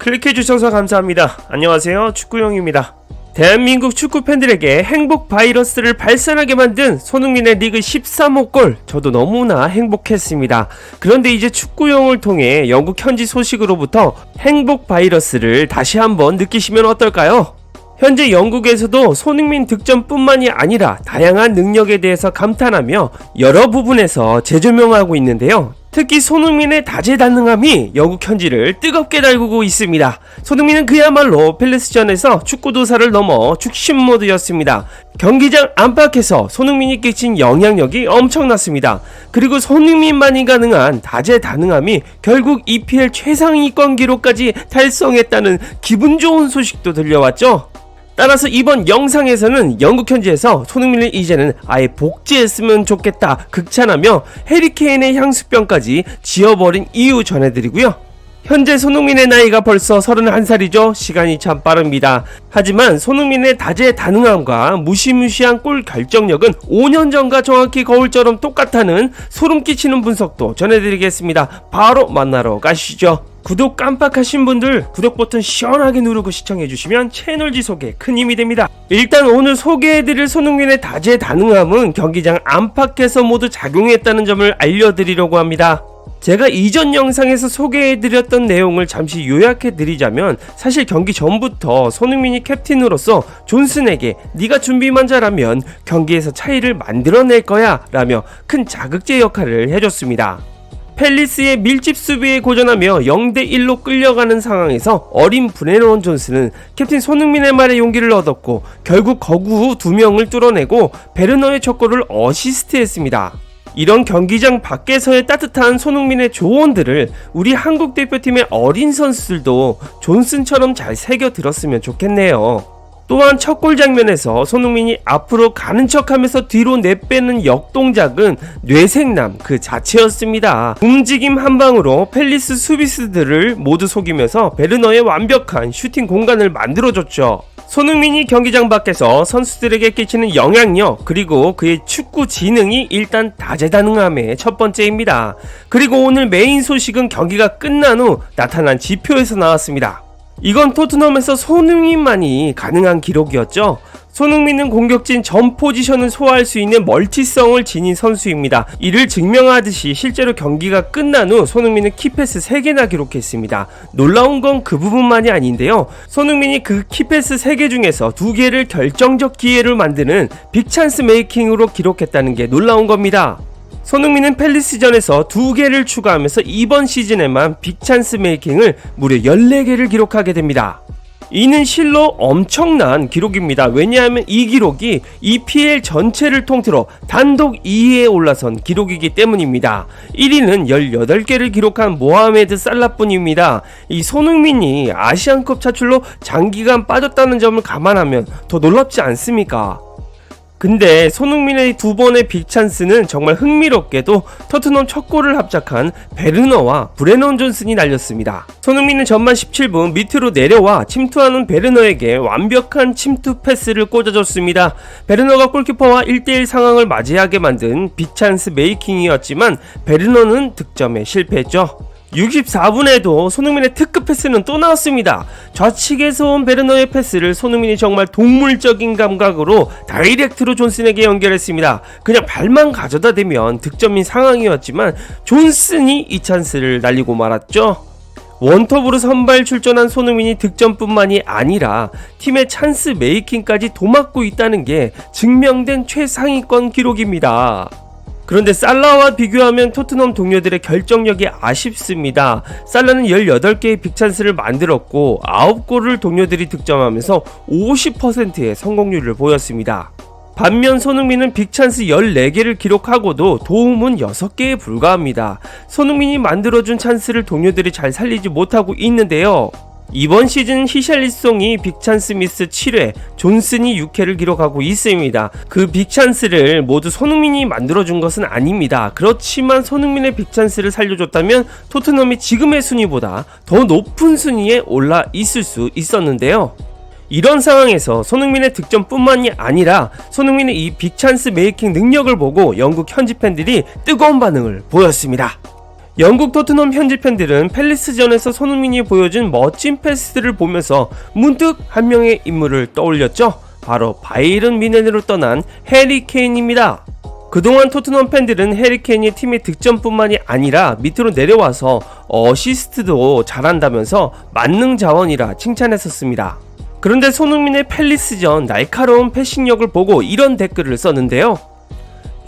클릭해주셔서 감사합니다. 안녕하세요, 축구용입니다. 대한민국 축구 팬들에게 행복 바이러스를 발산하게 만든 손흥민의 리그 13호 골, 저도 너무나 행복했습니다. 그런데 이제 축구용을 통해 영국 현지 소식으로부터 행복 바이러스를 다시 한번 느끼시면 어떨까요? 현재 영국에서도 손흥민 득점뿐만이 아니라 다양한 능력에 대해서 감탄하며 여러 부분에서 재조명하고 있는데요. 특히 손흥민의 다재다능함이 영국 현지를 뜨겁게 달구고 있습니다. 손흥민은 그야말로 팰리스전에서 축구도사를 넘어 축신 모드였습니다. 경기장 안팎에서 손흥민이 끼친 영향력이 엄청났습니다. 그리고 손흥민만이 가능한 다재다능함이 결국 EPL 최상위권 기록까지 달성했다는 기분 좋은 소식도 들려왔죠. 따라서 이번 영상에서는 영국 현지에서 손흥민을 이제는 아예 복제했으면 좋겠다 극찬하며 해리케인의 향수병까지 지어버린 이유 전해드리고요. 현재 손흥민의 나이가 벌써 31살이죠. 시간이 참 빠릅니다. 하지만 손흥민의 다재다능함과 무시무시한 골 결정력은 5년 전과 정확히 거울처럼 똑같다는 소름 끼치는 분석도 전해드리겠습니다. 바로 만나러 가시죠. 구독 깜빡하신 분들 구독 버튼 시원하게 누르고 시청해주시면 채널 지속에 큰 힘이 됩니다. 일단 오늘 소개해드릴 손흥민의 다재다능함은 경기장 안팎에서 모두 작용했다는 점을 알려드리려고 합니다. 제가 이전 영상에서 소개해드렸던 내용을 잠시 요약해드리자면, 사실 경기 전부터 손흥민이 캡틴으로서 존슨에게 네가 준비만 잘하면 경기에서 차이를 만들어낼 거야 라며 큰 자극제 역할을 해줬습니다. 팰리스의 밀집 수비에 고전하며 0대1로 끌려가는 상황에서 어린 브레넌 존슨은 캡틴 손흥민의 말에 용기를 얻었고 결국 거구 2명을 뚫어내고 베르너의 첫 골을 어시스트했습니다. 이런 경기장 밖에서의 따뜻한 손흥민의 조언들을 우리 한국 대표팀의 어린 선수들도 존슨처럼 잘 새겨들었으면 좋겠네요. 또한 첫 골 장면에서 손흥민이 앞으로 가는 척하면서 뒤로 내빼는 역동작은 뇌생남 그 자체였습니다. 움직임 한 방으로 팰리스 수비수들을 모두 속이면서 베르너의 완벽한 슈팅 공간을 만들어줬죠. 손흥민이 경기장 밖에서 선수들에게 끼치는 영향력, 그리고 그의 축구 지능이 일단 다재다능함의 첫 번째입니다. 그리고 오늘 메인 소식은 경기가 끝난 후 나타난 지표에서 나왔습니다. 이건 토트넘에서 손흥민만이 가능한 기록이었죠. 손흥민은 공격진 전 포지션을 소화할 수 있는 멀티성을 지닌 선수입니다. 이를 증명하듯이 실제로 경기가 끝난 후 손흥민은 키패스 3개나 기록했습니다. 놀라운 건 그 부분만이 아닌데요. 손흥민이 그 키패스 3개 중에서 2개를 결정적 기회를 만드는 빅찬스 메이킹으로 기록했다는 게 놀라운 겁니다. 손흥민은 팰리스전에서 2개를 추가하면서 이번 시즌에만 빅찬스 메이킹을 무려 14개를 기록하게 됩니다. 이는 실로 엄청난 기록입니다. 왜냐하면 이 기록이 EPL 전체를 통틀어 단독 2위에 올라선 기록이기 때문입니다. 1위는 18개를 기록한 모하메드 살라뿐입니다. 이 손흥민이 아시안컵 차출로 장기간 빠졌다는 점을 감안하면 더 놀랍지 않습니까? 근데 손흥민의 2번의 빅찬스는 정말 흥미롭게도 토트넘 첫 골을 합작한 베르너와 브레넌 존슨이 날렸습니다. 손흥민은 전반 17분 밑으로 내려와 침투하는 베르너에게 완벽한 침투 패스를 꽂아줬습니다. 베르너가 골키퍼와 1대1 상황을 맞이하게 만든 빅찬스 메이킹이었지만 베르너는 득점에 실패했죠. 64분에도 손흥민의 특급 패스는 또 나왔습니다. 좌측에서 온 베르너의 패스를 손흥민이 정말 동물적인 감각으로 다이렉트로 존슨에게 연결했습니다. 그냥 발만 가져다 대면 득점인 상황이었지만 존슨이 이 찬스를 날리고 말았죠. 원톱으로 선발 출전한 손흥민이 득점뿐만이 아니라 팀의 찬스 메이킹까지 도맡고 있다는 게 증명된 최상위권 기록입니다. 그런데 살라와 비교하면 토트넘 동료들의 결정력이 아쉽습니다. 살라는 18개의 빅찬스를 만들었고 9골을 동료들이 득점하면서 50%의 성공률을 보였습니다. 반면 손흥민은 빅찬스 14개를 기록하고도 도움은 6개에 불과합니다. 손흥민이 만들어준 찬스를 동료들이 잘 살리지 못하고 있는데요. 이번 시즌 히샬리송이 빅찬스 미스 7회, 존슨이 6회를 기록하고 있습니다. 그 빅찬스를 모두 손흥민이 만들어준 것은 아닙니다. 그렇지만 손흥민의 빅찬스를 살려줬다면 토트넘이 지금의 순위보다 더 높은 순위에 올라 있을 수 있었는데요. 이런 상황에서 손흥민의 득점뿐만이 아니라 손흥민의 이 빅찬스 메이킹 능력을 보고 영국 현지 팬들이 뜨거운 반응을 보였습니다. 영국 토트넘 현지 팬들은 팰리스전에서 손흥민이 보여준 멋진 패스들을 보면서 문득 한 명의 인물을 떠올렸죠. 바로 바이런 미넨으로 떠난 해리 케인입니다. 그동안 토트넘 팬들은 해리 케인이 팀의 득점뿐만이 아니라 밑으로 내려와서 어시스트도 잘한다면서 만능 자원이라 칭찬했었습니다. 그런데 손흥민의 팰리스전 날카로운 패싱력을 보고 이런 댓글을 썼는데요.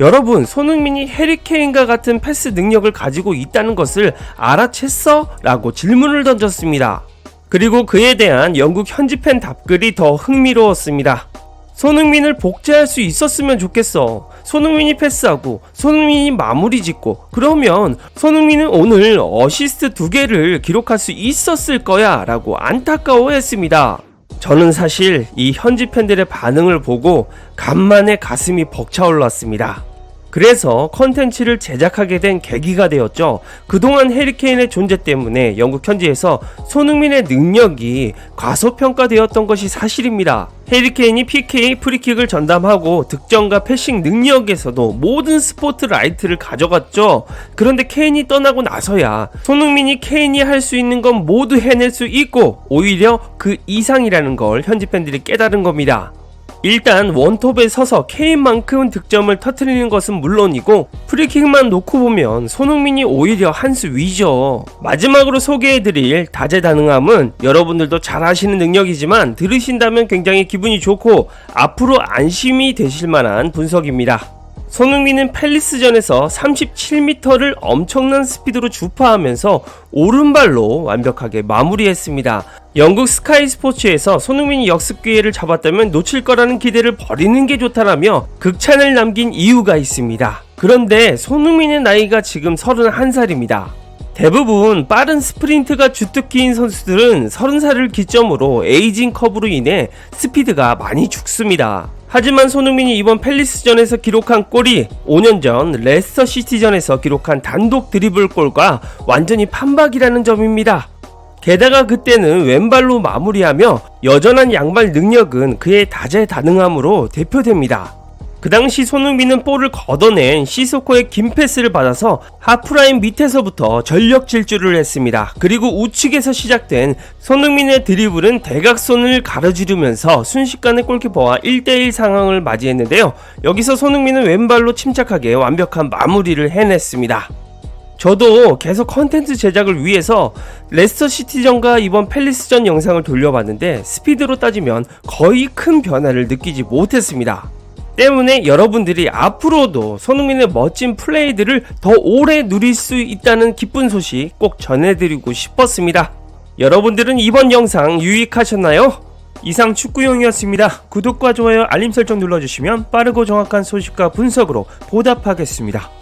여러분, 손흥민이 해리 케인과 같은 패스 능력을 가지고 있다는 것을 알아챘어? 라고 질문을 던졌습니다. 그리고 그에 대한 영국 현지 팬 답글이 더 흥미로웠습니다. 손흥민을 복제할 수 있었으면 좋겠어. 손흥민이 패스하고 손흥민이 마무리 짓고 그러면 손흥민은 오늘 어시스트 2개를 기록할 수 있었을 거야 라고 안타까워했습니다. 저는 사실 이 현지 팬들의 반응을 보고 간만에 가슴이 벅차올랐습니다. 그래서 컨텐츠를 제작하게 된 계기가 되었죠. 그동안 해리 케인의 존재 때문에 영국 현지에서 손흥민의 능력이 과소평가되었던 것이 사실입니다. 해리 케인이 PK, 프리킥을 전담하고 득점과 패싱 능력에서도 모든 스포트라이트를 가져갔죠. 그런데 케인이 떠나고 나서야 손흥민이 케인이 할 수 있는 건 모두 해낼 수 있고 오히려 그 이상이라는 걸 현지 팬들이 깨달은 겁니다. 일단 원톱에 서서 케인만큼 득점을 터뜨리는 것은 물론이고 프리킥만 놓고 보면 손흥민이 오히려 한 수 위죠. 마지막으로 소개해드릴 다재다능함은 여러분들도 잘 아시는 능력이지만 들으신다면 굉장히 기분이 좋고 앞으로 안심이 되실 만한 분석입니다. 손흥민은 팰리스전에서 37m를 엄청난 스피드로 주파하면서 오른발로 완벽하게 마무리했습니다. 영국 스카이 스포츠에서 손흥민이 역습 기회를 잡았다면 놓칠 거라는 기대를 버리는 게 좋다라며 극찬을 남긴 이유가 있습니다. 그런데 손흥민의 나이가 지금 31살입니다. 대부분 빠른 스프린트가 주특기인 선수들은 30살을 기점으로 에이징 커브로 인해 스피드가 많이 죽습니다. 하지만 손흥민이 이번 팰리스전에서 기록한 골이 5년 전 레스터 시티전에서 기록한 단독 드리블 골과 완전히 판박이라는 점입니다. 게다가 그때는 왼발로 마무리하며 여전한 양발 능력은 그의 다재다능함으로 대표됩니다. 그 당시 손흥민은 볼을 걷어낸 시소코의 긴 패스를 받아서 하프라인 밑에서부터 전력 질주를 했습니다. 그리고 우측에서 시작된 손흥민의 드리블은 대각선을 가로지르면서 순식간에 골키퍼와 1대1 상황을 맞이했는데요. 여기서 손흥민은 왼발로 침착하게 완벽한 마무리를 해냈습니다. 저도 계속 컨텐츠 제작을 위해서 레스터 시티전과 이번 팰리스전 영상을 돌려봤는데 스피드로 따지면 거의 큰 변화를 느끼지 못했습니다. 때문에 여러분들이 앞으로도 손흥민의 멋진 플레이들을 더 오래 누릴 수 있다는 기쁜 소식 꼭 전해드리고 싶었습니다. 여러분들은 이번 영상 유익하셨나요? 이상 축구용이었습니다. 구독과 좋아요, 알림 설정 눌러주시면 빠르고 정확한 소식과 분석으로 보답하겠습니다.